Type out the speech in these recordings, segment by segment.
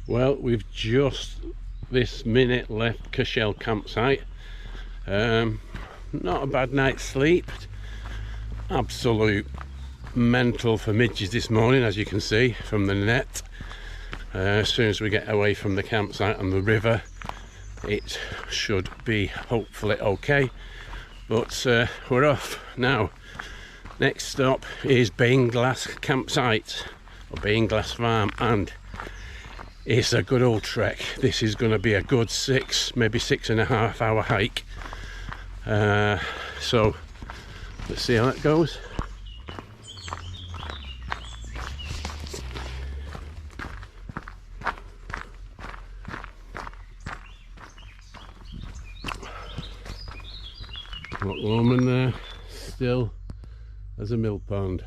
Well, we've just this minute left Cashel campsite. Not a bad night's sleep. Absolute mental for midges this morning, as you can see from the net. As soon as we get away from the campsite and the river, it should be hopefully okay. But we're off now. Next stop is Beinglas campsite, or Beinglas farm, and it's a good old trek. This is going to be a good maybe 6.5 hour hike. So let's see how that goes. Loch Lomond there, still as a mill pond.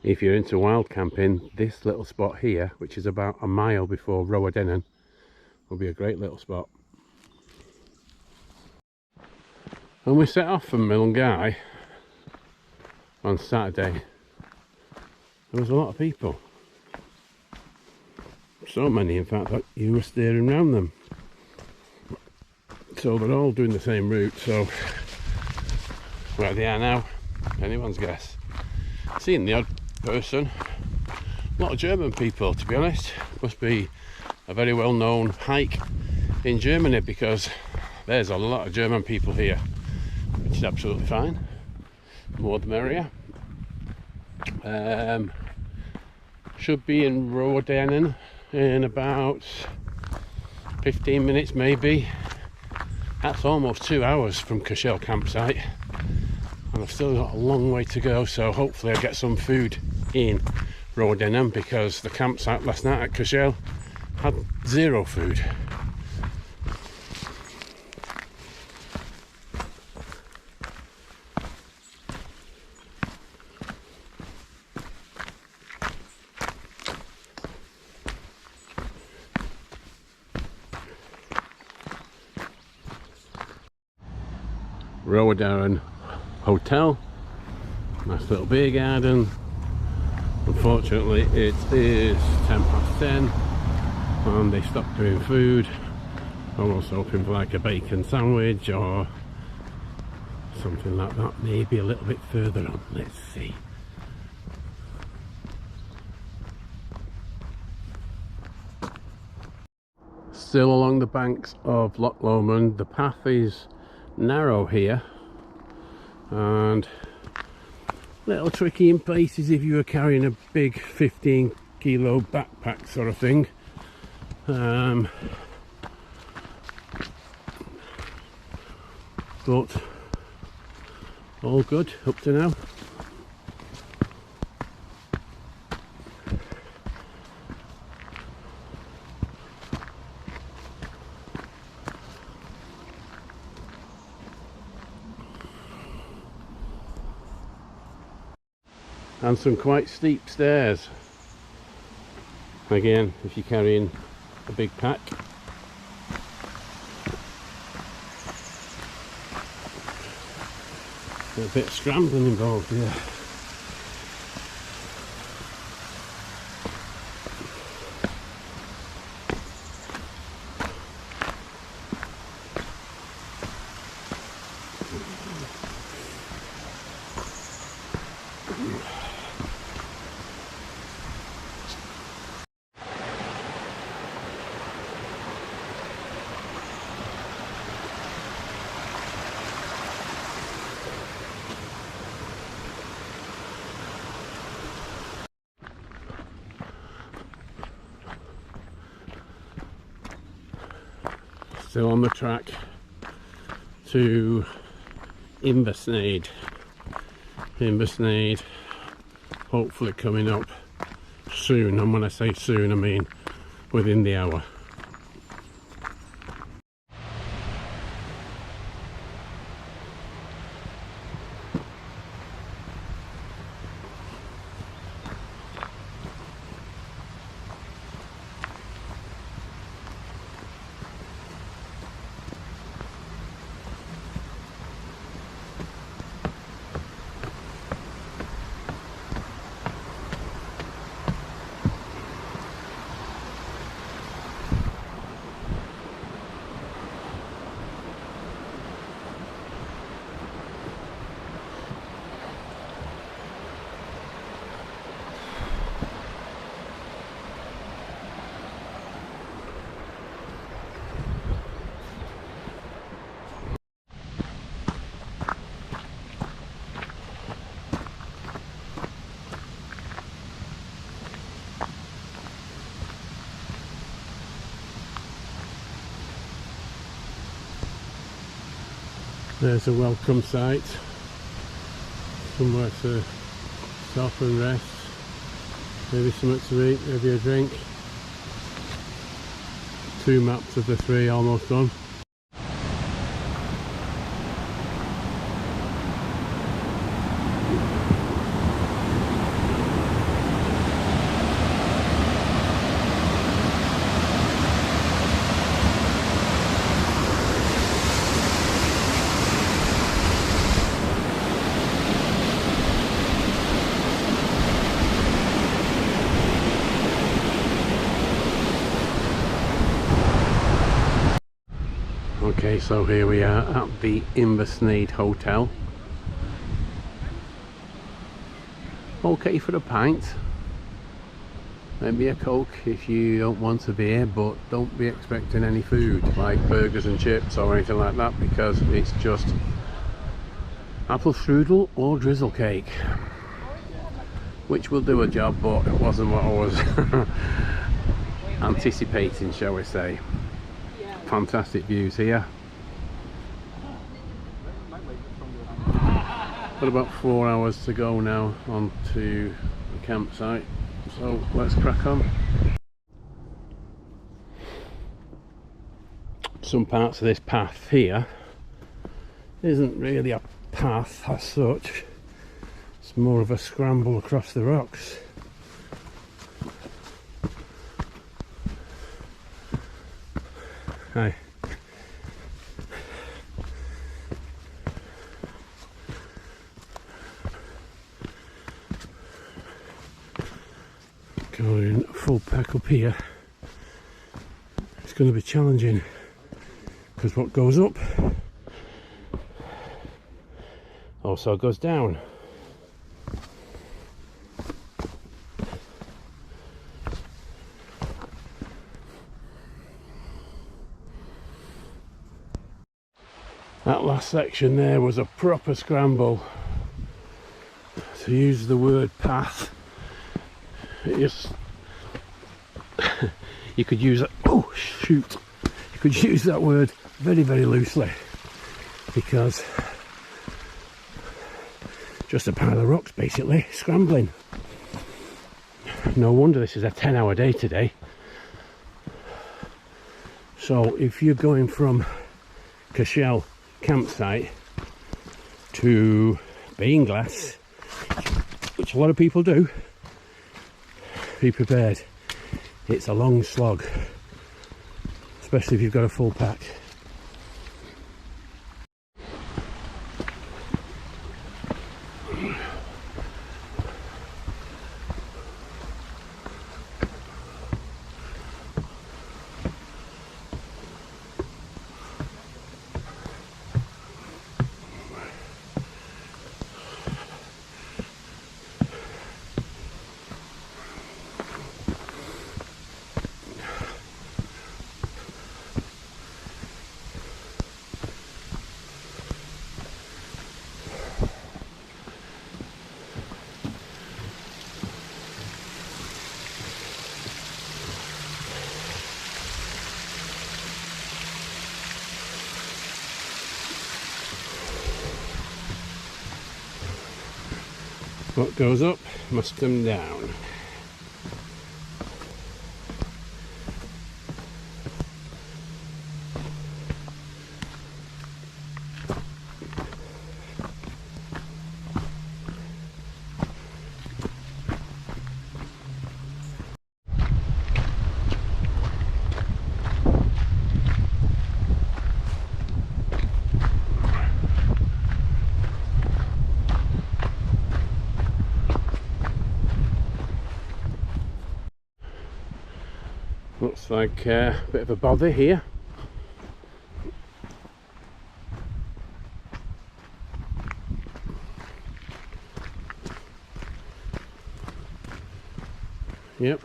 If you're into wild camping, this little spot here, which is about a mile before Roadennan, will be a great little spot. When we set off from Milngavie on Saturday, there was a lot of people. So many, in fact, that you were staring around them. So they're all doing the same route, so where they are now, anyone's guess. Seeing the odd person, a lot of German people, to be honest. Must be a very well known hike in Germany, because there's a lot of German people here, which is absolutely fine. More the merrier. Should be in Roadennan in about 15 minutes maybe. That's almost 2 hours from Cashel campsite, and I've still got a long way to go, so hopefully I'll get some food in Roadennan, because the campsite last night at Cashel had zero food. Roadennan Hotel, nice little beer garden. Unfortunately it is 10:10 and they stopped doing food. I was hoping for like a bacon sandwich or something like that, maybe a little bit further on. Let's see. Still along the banks of Loch Lomond. The path is narrow here and a little tricky in places if you were carrying a big 15 kilo backpack sort of thing. But all good up to now. And some quite steep stairs, again if you're carrying a big pack. A bit of scrambling involved here. Still on the track to Inversnaid. Inversnaid hopefully coming up soon, and when I say soon I mean within the hour. There's a welcome site, somewhere to stop and rest, maybe something to eat, maybe a drink. 2 maps of the 3 almost done. Okay, so here we are at the Inversnaid Hotel. Okay for a pint, maybe a Coke if you don't want a beer, but don't be expecting any food like burgers and chips or anything like that, because it's just apple strudel or drizzle cake, which will do a job, but it wasn't what I was anticipating, shall we say. Fantastic views here. Got about 4 hours to go now on to the campsite, so let's crack on. Some parts of this path here isn't really a path as such, it's more of a scramble across the rocks. Hi. Going full pack up here, it's going to be challenging, because what goes up also goes down. That last section there was a proper scramble. To use the word path, it just you could use it, oh shoot, you could use that word very, very loosely, because just a pile of rocks basically, scrambling. No wonder this is a 10-hour day today. So if you're going from Cashel campsite to Beinglas, which a lot of people do, be prepared. It's a long slog, especially if you've got a full pack. What goes up must come down. Looks like a bit of a bother here. Yep.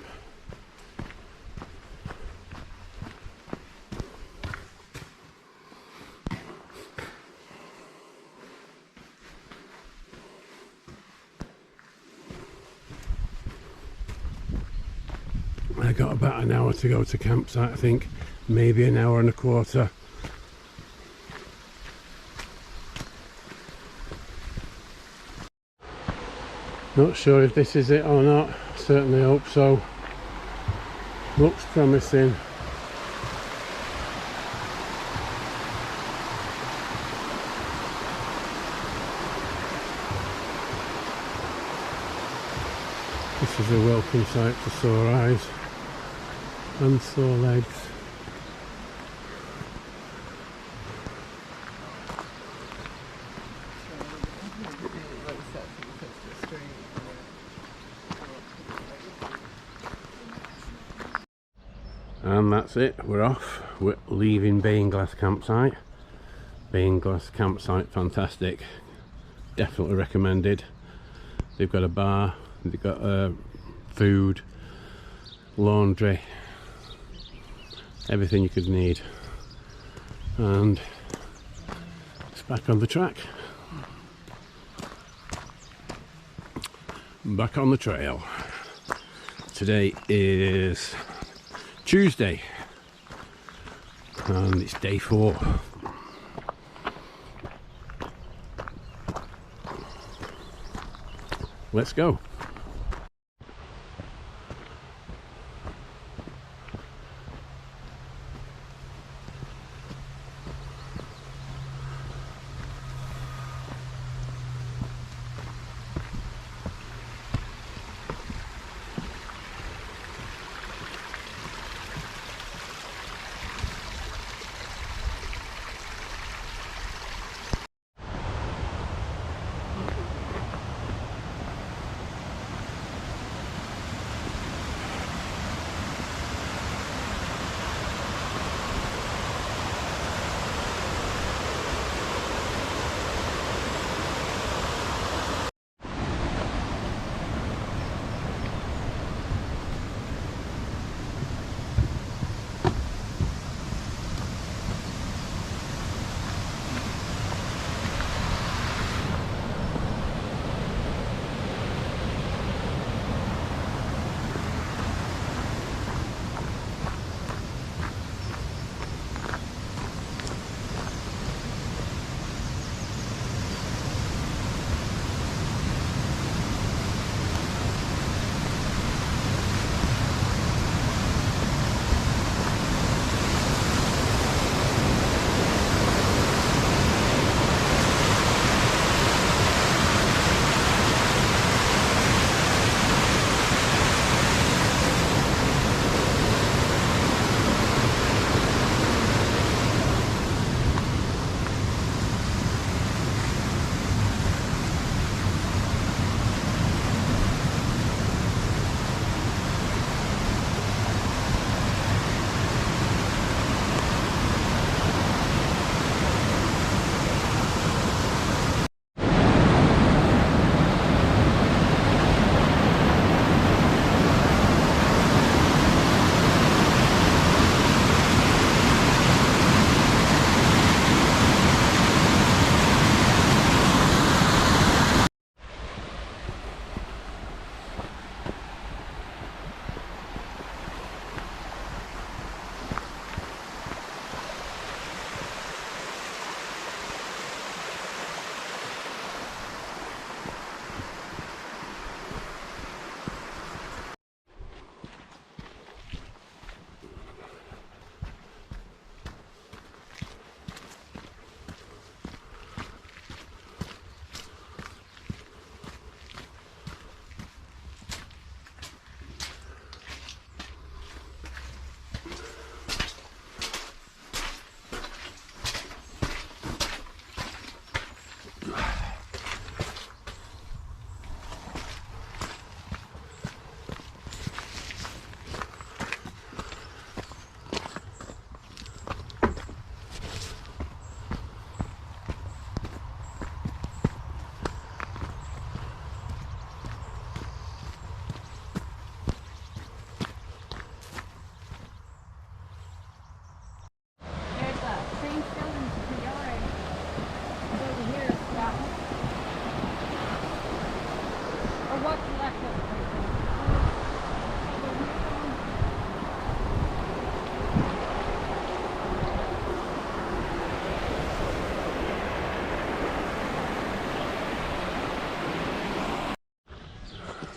I got about an hour to go to campsite, I think, maybe an hour and a quarter. Not sure if this is it or not, certainly hope so. Looks promising. This is a welcome sight for sore eyes and sore legs. And that's it, we're off. We're leaving Beinglas campsite. Beinglas campsite, fantastic. Definitely recommended. They've got a bar, they've got food, laundry, everything you could need. And it's back on the track. Back on the trail. Today is Tuesday and it's day 4. Let's go.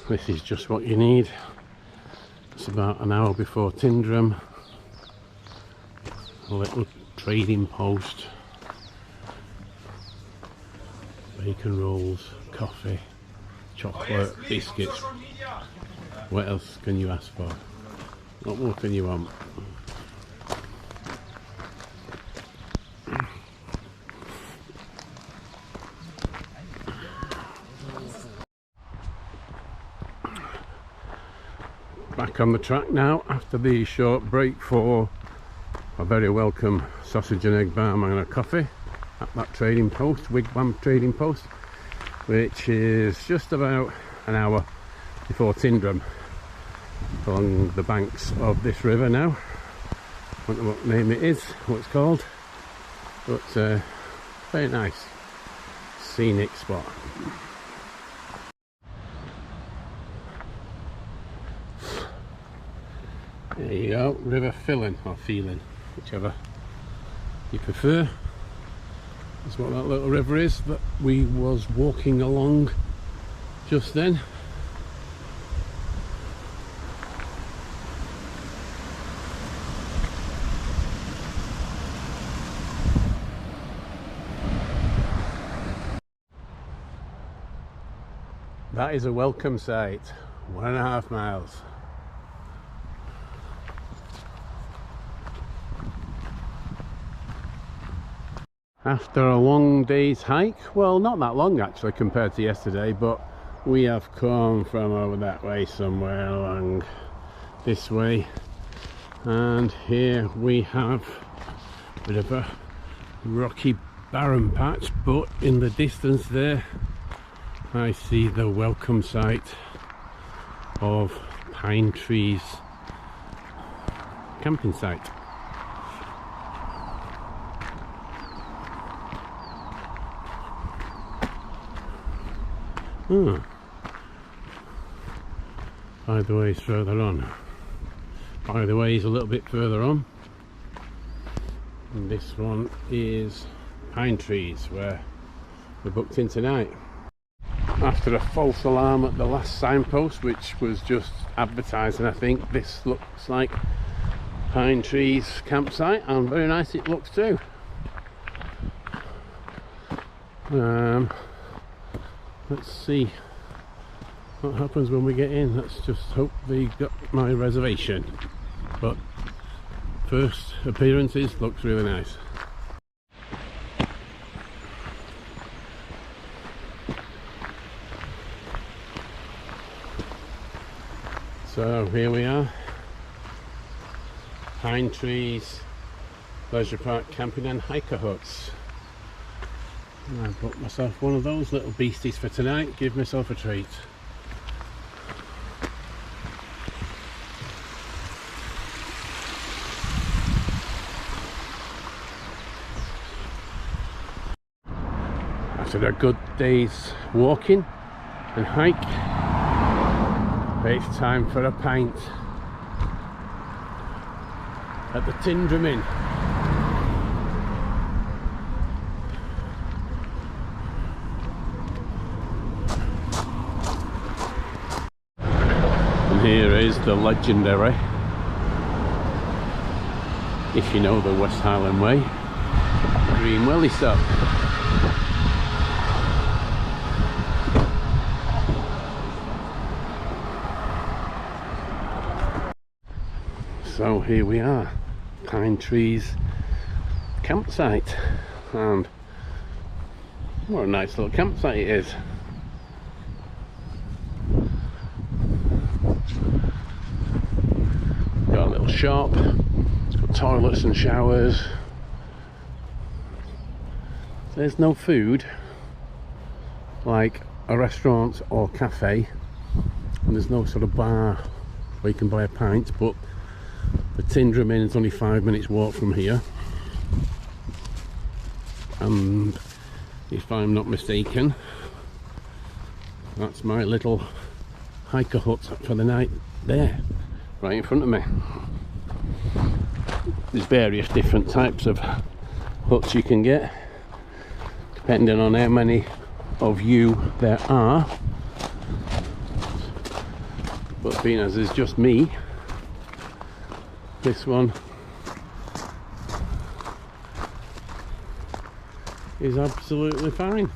This is just what you need. It's about an hour before Tyndrum. A little trading post. Bacon rolls, coffee, chocolate, biscuits. What else can you ask for? What more can you want? Back on the track now after the short break for a very welcome sausage and egg barm and a coffee at that trading post, Wigwam trading post, which is just about an hour before Tyndrum, along the banks of this river now. I don't know what name it is, what it's called, but very nice scenic spot. There you go, River Filling or Feeling, whichever you prefer. That's what that little river is that we was walking along just then. That is a welcome sight, 1.5 miles. After a long day's hike, well, not that long actually compared to yesterday, but we have come from over that way somewhere along this way, and here we have a bit of a rocky barren patch, but in the distance there I see the welcome sight of pine trees camping site. By the way, it's further on. By the way, is a little bit further on. And this one is pine trees, where we're booked in tonight. After a false alarm at the last signpost, which was just advertising, I think this looks like pine trees campsite, and very nice it looks too. Let's see what happens when we get in. Let's just hope they got my reservation. But first appearances looks really nice. So here we are, pine trees, leisure park camping and hiker huts. I bought myself one of those little beasties for tonight, give myself a treat. After a good day's walking and hike, it's time for a pint at the Tyndrum Inn. Here is the legendary, if you know the West Highland way, green welly stop. So here we are, pine trees campsite, and what a nice little campsite it is. Shop, it's got toilets and showers. There's no food like a restaurant or cafe, and there's no sort of bar where you can buy a pint, but the Tyndrum Inn is only 5 minutes walk from here, and if I'm not mistaken, that's my little hiker hut for the night there, right in front of me. There's various different types of huts you can get, depending on how many of you there are. But being as there's just me, this one is absolutely fine.